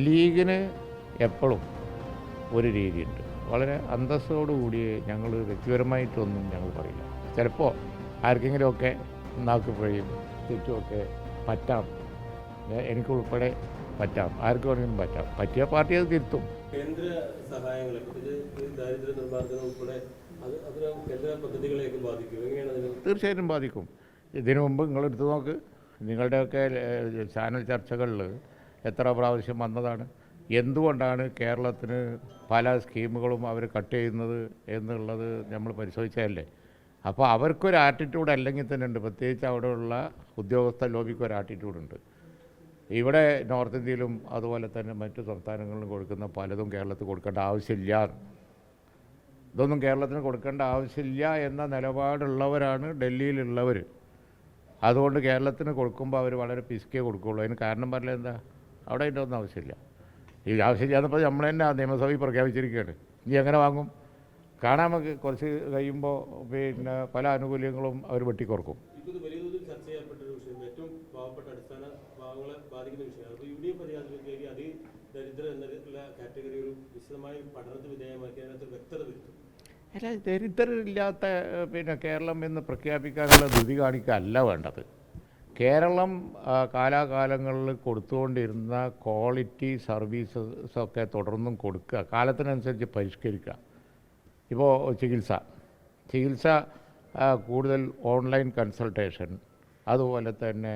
ലീഗിന് എപ്പോഴും ഒരു രീതിയുണ്ട്. വളരെ അന്തസ്സോടുകൂടി ഞങ്ങൾ വ്യക്തിപരമായിട്ടൊന്നും ഞങ്ങൾ പറയില്ല. ചിലപ്പോൾ ആർക്കെങ്കിലുമൊക്കെ നാക്ക് പിഴയും തെറ്റുമൊക്കെ പറ്റാം, എനിക്കുൾപ്പെടെ പറ്റാം, ആർക്ക് വേണമെങ്കിലും പറ്റാം. പറ്റിയ പാർട്ടി അത് തിരുത്തും. കേന്ദ്ര സഹായങ്ങൾ ദാരിദ്ര്യ നിർമ്മാർജ്ജനം ഉൾപ്പെടെ കേന്ദ്ര പദ്ധതികളെയൊക്കെ ബാധിക്കും. എങ്ങനെയാണ്? തീർച്ചയായിട്ടും ബാധിക്കും. ഇതിനു മുമ്പ് നിങ്ങളെടുത്ത് നോക്ക്, നിങ്ങളുടെയൊക്കെ ചാനൽ ചർച്ചകളിൽ എത്ര പ്രാവശ്യം വന്നതാണ്. എന്തുകൊണ്ടാണ് കേരളത്തിന് പല സ്കീമുകളും അവർ കട്ട് ചെയ്യുന്നത് എന്നുള്ളത് നമ്മൾ പരിശോധിച്ചതല്ലേ. അപ്പോൾ അവർക്കൊരു ആറ്റിറ്റ്യൂഡ് അല്ലെങ്കിൽ തന്നെ ഉണ്ട്. പ്രത്യേകിച്ച് അവിടെയുള്ള ഉദ്യോഗസ്ഥ ലോബിക്ക് ഒരു ആറ്റിറ്റ്യൂഡുണ്ട്. ഇവിടെ നോർത്ത് ഇന്ത്യയിലും അതുപോലെ തന്നെ മറ്റു സംസ്ഥാനങ്ങളിലും കൊടുക്കുന്ന പലതും കേരളത്തിൽ കൊടുക്കേണ്ട ആവശ്യമില്ല, ഇതൊന്നും കേരളത്തിന് കൊടുക്കേണ്ട ആവശ്യമില്ല എന്ന നിലപാടുള്ളവരാണ് ഡൽഹിയിലുള്ളവർ. അതുകൊണ്ട് കേരളത്തിന് കൊടുക്കുമ്പോൾ അവർ വളരെ പിസ്കേ കൊടുക്കുകയുള്ളൂ. അതിന് കാരണം പറഞ്ഞാൽ എന്താ, അവിടെ അതിൻ്റെ ഒന്നും ആവശ്യമില്ല. ഈ ആവശ്യമില്ല എന്നപ്പോൾ നമ്മൾ തന്നെ നിയമസഭയിൽ പ്രഖ്യാപിച്ചിരിക്കുകയാണ്. ഇനി എങ്ങനെ വാങ്ങും? കാണാൻ നമുക്ക് കുറച്ച് കഴിയുമ്പോൾ പിന്നെ പല ആനുകൂല്യങ്ങളും അവർ വെട്ടിക്കുറക്കും. ചർച്ച ചെയ്യപ്പെട്ടൊരു വിഷയം, ഏറ്റവും പാവപ്പെട്ട അടിസ്ഥാന ഭാഗങ്ങളെ ബാധിക്കുന്ന വിഷയമാണ്. അപ്പോൾ UDF അധികാരത്തിലേക്ക് അതിദരിദ്ര എന്നുള്ള കാറ്റഗറി ഒരു വിശദമായ പഠനത്തിന് വിധേയമാക്കി അതിനകത്ത് വ്യക്തത വരുത്തും. അല്ല, ദരിദ്രരില്ലാത്ത പിന്നെ കേരളം എന്ന് പ്രഖ്യാപിക്കാനുള്ള ധൃതി കാണിക്കല്ല വേണ്ടത്. കേരളം കാലാകാലങ്ങളിൽ കൊടുത്തുകൊണ്ടിരുന്ന ക്വാളിറ്റി സർവീസസൊക്കെ തുടർന്നും കൊടുക്കുക, കാലത്തിനനുസരിച്ച് പരിഷ്കരിക്കുക. ഇപ്പോൾ ചികിത്സ കൂടുതൽ ഓൺലൈൻ കൺസൾട്ടേഷൻ, അതുപോലെ തന്നെ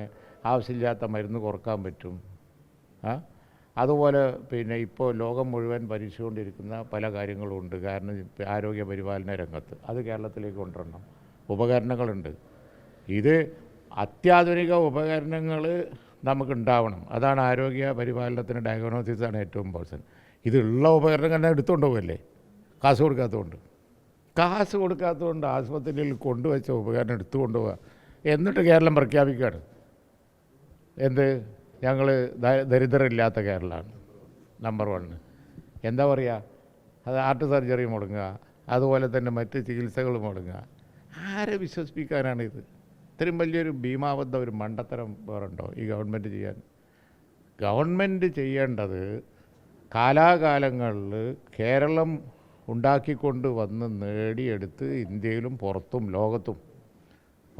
ആവശ്യമില്ലാത്ത മരുന്ന് കുറക്കാൻ പറ്റും. അതുപോലെ പിന്നെ ഇപ്പോൾ ലോകം മുഴുവൻ ഭരിച്ചുകൊണ്ടിരിക്കുന്ന പല കാര്യങ്ങളുമുണ്ട്. കാരണം ആരോഗ്യ പരിപാലന രംഗത്ത് അത് കേരളത്തിലേക്ക് കൊണ്ടുവരണം. ഉപകരണങ്ങളുണ്ട്. ഇത് അത്യാധുനിക ഉപകരണങ്ങൾ നമുക്കുണ്ടാവണം. അതാണ് ആരോഗ്യ പരിപാലനത്തിന്. ഡയഗ്നോസിസാണ് ഏറ്റവും ഇമ്പോർട്ടൻറ്റ്. ഇതുള്ള ഉപകരണങ്ങൾ തന്നെ എടുത്തുകൊണ്ട് പോകല്ലേ, കാശ് കൊടുക്കാത്തതുകൊണ്ട് ആശുപത്രിയിൽ കൊണ്ടുവച്ച ഉപകരണം എടുത്തു കൊണ്ടുപോവുക. എന്നിട്ട് കേരളം പ്രഖ്യാപിക്കുകയാണ് എന്ത്, ഞങ്ങൾ ദരിദ്രരില്ലാത്ത കേരളമാണ് നമ്പർ 1. എന്താ പറയുക, അത് ഹാർട്ട് സർജറി മുടങ്ങുക, അതുപോലെ തന്നെ മറ്റ് ചികിത്സകൾ മുടങ്ങുക. ആരെ വിശ്വസിപ്പിക്കാനാണിത്? ഇത്രയും വലിയൊരു ഭീമാബദ്ധ ഒരു മണ്ടത്തരം വേറുണ്ടോ ഈ ഗവൺമെൻറ് ചെയ്യാൻ? ഗവൺമെൻറ് ചെയ്യേണ്ടത് കാലാകാലങ്ങളിൽ കേരളം ഉണ്ടാക്കിക്കൊണ്ട് വന്ന് നേടിയെടുത്ത് ഇന്ത്യയിലും പുറത്തും ലോകത്തും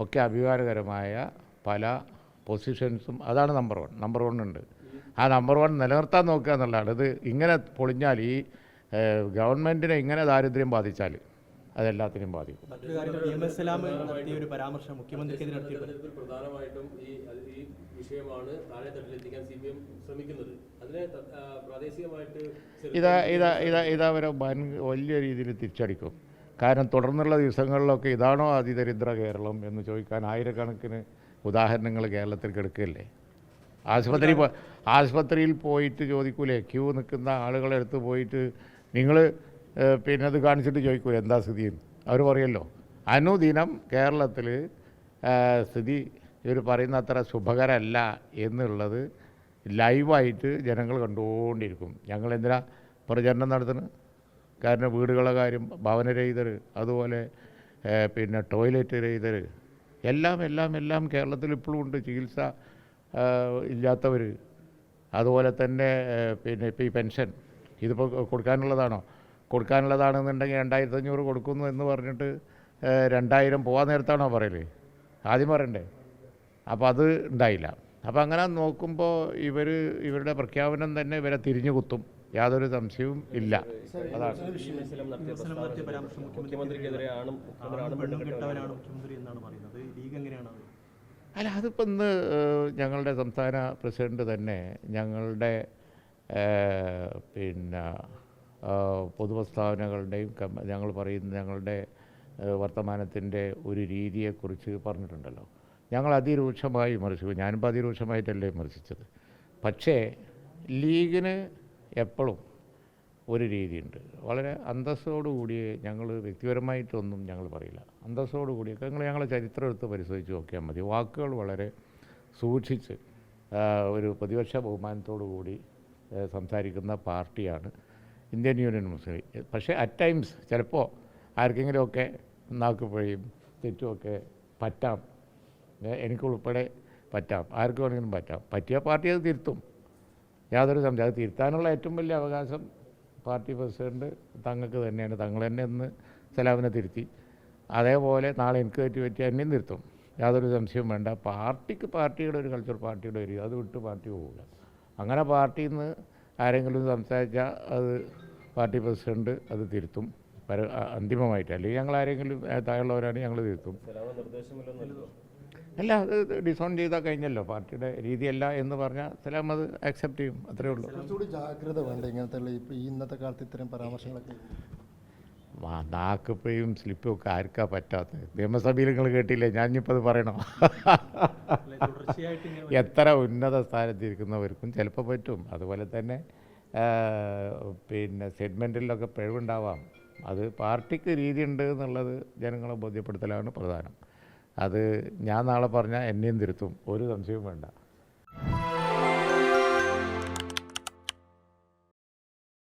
ഒക്കെ അഭിമാനകരമായ പല പൊസിഷൻസും, അതാണ് നമ്പർ 1 ഉണ്ട്. ആ നമ്പർ 1 നിലനിർത്താൻ നോക്കുക എന്നുള്ളതാണ്. ഇത് ഇങ്ങനെ പൊളിഞ്ഞാൽ, ഈ ഗവൺമെൻറ്റിനെ ഇങ്ങനെ ദാരിദ്ര്യം ബാധിച്ചാൽ അതെല്ലാത്തിനും ബാധിക്കും. പ്രധാനമായിട്ടും ഈ വിഷയമാണ് താഴെത്തട്ടിലെത്തിക്കാൻ CPM ശ്രമിക്കുന്നത്. അതിനെ പ്രാദേശികമായിട്ട് ഇതവരെ വലിയ രീതിയിൽ തിരിച്ചടിക്കും. കാരണം തുടർന്നുള്ള ദിവസങ്ങളിലൊക്കെ ഇതാണോ അതിദരിദ്ര കേരളം എന്ന് ചോദിക്കാൻ ആയിരക്കണക്കിന് ഉദാഹരണങ്ങൾ കേരളത്തിൽ കിടക്കുകയല്ലേ. ആശുപത്രിയിൽ പോയിട്ട് ചോദിക്കൂലേ, ക്യൂ നിൽക്കുന്ന ആളുകളെ അടുത്ത് പോയിട്ട് നിങ്ങൾ പിന്നെ അത് കാണിച്ചിട്ട് ചോദിക്കൂലേ എന്താ സ്ഥിതിയെന്ന്? അവർ പറയുമല്ലോ. അനുദിനം കേരളത്തിൽ സ്ഥിതി ഇവർ പറയുന്ന അത്ര ശുഭകരമല്ല എന്നുള്ളത് ലൈവായിട്ട് ജനങ്ങൾ കണ്ടുകൊണ്ടിരിക്കും. ഞങ്ങളെന്തിനാ പ്രചരണം നടത്തുന്നത്? കാരണം വീടുകളുടെ കാര്യം, ഭവനരഹിതർ, അതുപോലെ പിന്നെ ടോയ്ലറ്റ് രഹിതർ, എല്ലാം കേരളത്തിൽ ഇപ്പോഴും ഉണ്ട്. ചികിത്സ ഇല്ലാത്തവർ, അതുപോലെ തന്നെ പിന്നെ ഇപ്പോൾ ഈ പെൻഷൻ ഇതിപ്പോൾ കൊടുക്കാനുള്ളതാണെന്നുണ്ടെങ്കിൽ 2500 കൊടുക്കുന്നു എന്ന് പറഞ്ഞിട്ട് 2000 പോകാൻ നേരത്താണോ പറയല്? ആദ്യം പറയണ്ടേ? അപ്പോൾ അത് ഉണ്ടായില്ല. അപ്പോൾ അങ്ങനെ നോക്കുമ്പോൾ ഇവരുടെ പ്രഖ്യാപനം തന്നെ ഇവരെ തിരിഞ്ഞു കുത്തും, യാതൊരു സംശയവും ഇല്ല. അതാണ്. അല്ല, അതിപ്പോൾ ഇന്ന് ഞങ്ങളുടെ സംസ്ഥാന പ്രസിഡന്റ് തന്നെ ഞങ്ങളുടെ പിന്നെ പൊതുപ്രസ്താവനകളുടെയും ഞങ്ങളുടെ വർത്തമാനത്തിൻ്റെ ഒരു രീതിയെക്കുറിച്ച് പറഞ്ഞിട്ടുണ്ടല്ലോ. ഞങ്ങൾ അതിരൂക്ഷമായി വിമർശിച്ചു. ഞാനിപ്പോൾ അതിരൂക്ഷമായിട്ടല്ലേ വിമർശിച്ചത്. പക്ഷേ ലീഗിന് എപ്പോഴും ഒരു രീതിയുണ്ട്. വളരെ അന്തസ്സോടുകൂടി ഞങ്ങൾ വ്യക്തിപരമായിട്ടൊന്നും ഞങ്ങൾ പറയില്ല. അന്തസ്സോടുകൂടിയൊക്കെ ഞങ്ങളെ ചരിത്രം എടുത്ത് പരിശോധിച്ച് നോക്കിയാൽ മതി. വാക്കുകൾ വളരെ സൂക്ഷിച്ച് ഒരു പ്രതിപക്ഷ ബഹുമാനത്തോടു കൂടി സംസാരിക്കുന്ന പാർട്ടിയാണ് ഇന്ത്യൻ യൂണിയൻ മുസ്ലിം ലീഗ്. പക്ഷേ അറ്റ് ടൈംസ് ചിലപ്പോൾ ആർക്കെങ്കിലുമൊക്കെ നാക്ക് പിഴയും തെറ്റുമൊക്കെ പറ്റാം, എനിക്കുൾപ്പെടെ പറ്റാം, ആർക്ക് വേണമെങ്കിലും പറ്റാം. പറ്റിയ പാർട്ടി അത് തിരുത്തും. യാതൊരു സംശയം. അത് തിരുത്താനുള്ള ഏറ്റവും വലിയ അവകാശം പാർട്ടി പ്രസിഡന്റ് തങ്ങൾക്ക് തന്നെയാണ്. തങ്ങൾ തന്നെ ഇന്ന് സലാമിനെ തിരുത്തി, അതേപോലെ നാളെ എനിക്ക് പറ്റി എന്നെയും തിരുത്തും, യാതൊരു സംശയവും വേണ്ട. പാർട്ടിക്ക് പാർട്ടിയുടെ ഒരു കൾച്ചർ, പാർട്ടിയുടെ ഒരു അത് വിട്ട് പാർട്ടി പോകില്ല. അങ്ങനെ പാർട്ടിയിൽ നിന്ന് ആരെങ്കിലും സംസാരിച്ചാൽ അത് പാർട്ടി പ്രസിഡന്റ് അത് തിരുത്തും അന്തിമമായിട്ട്. അല്ലെങ്കിൽ ഞങ്ങൾ ആരെങ്കിലും താഴെയുള്ളവരാണെങ്കിൽ ഞങ്ങൾ തിരുത്തും. അല്ല, അത് ഡിസോൺ ചെയ്താൽ കഴിഞ്ഞല്ലോ. പാർട്ടിയുടെ രീതിയല്ല എന്ന് പറഞ്ഞാൽ സലാം അത് അക്സെപ്റ്റ് ചെയ്യും, അത്രേ ഉള്ളൂ. കുറച്ചുകൂടി ജാഗ്രത വേണ്ട ഇങ്ങനത്തെ ഇപ്പോൾ ഈ ഇന്നത്തെ കാലത്ത് ഇത്തരം പരാമർശങ്ങളൊക്കെ. നാക്കിപ്പയും സ്ലിപ്പും ഒക്കെ ആർക്കാ പറ്റാത്തത്? നിയമസഭയിൽ നിങ്ങൾ കേട്ടില്ലേ? ഞാനിപ്പോൾ അത് പറയണോ? എത്ര ഉന്നത സ്ഥാനത്തിരിക്കുന്നവർക്കും ചിലപ്പോൾ പറ്റും. അതുപോലെ തന്നെ പിന്നെ സെഗ്മെൻറ്റിലൊക്കെ പിഴവുണ്ടാവാം. അത് പാർട്ടിക്ക് രീതിയുണ്ട് എന്നുള്ളത് ജനങ്ങളെ ബോധ്യപ്പെടുത്തലാണ് പ്രധാനം. അത് ഞാൻ നാളെ പറഞ്ഞാൽ എന്നെയും തിരുത്തും, ഒരു സംശയവും വേണ്ട.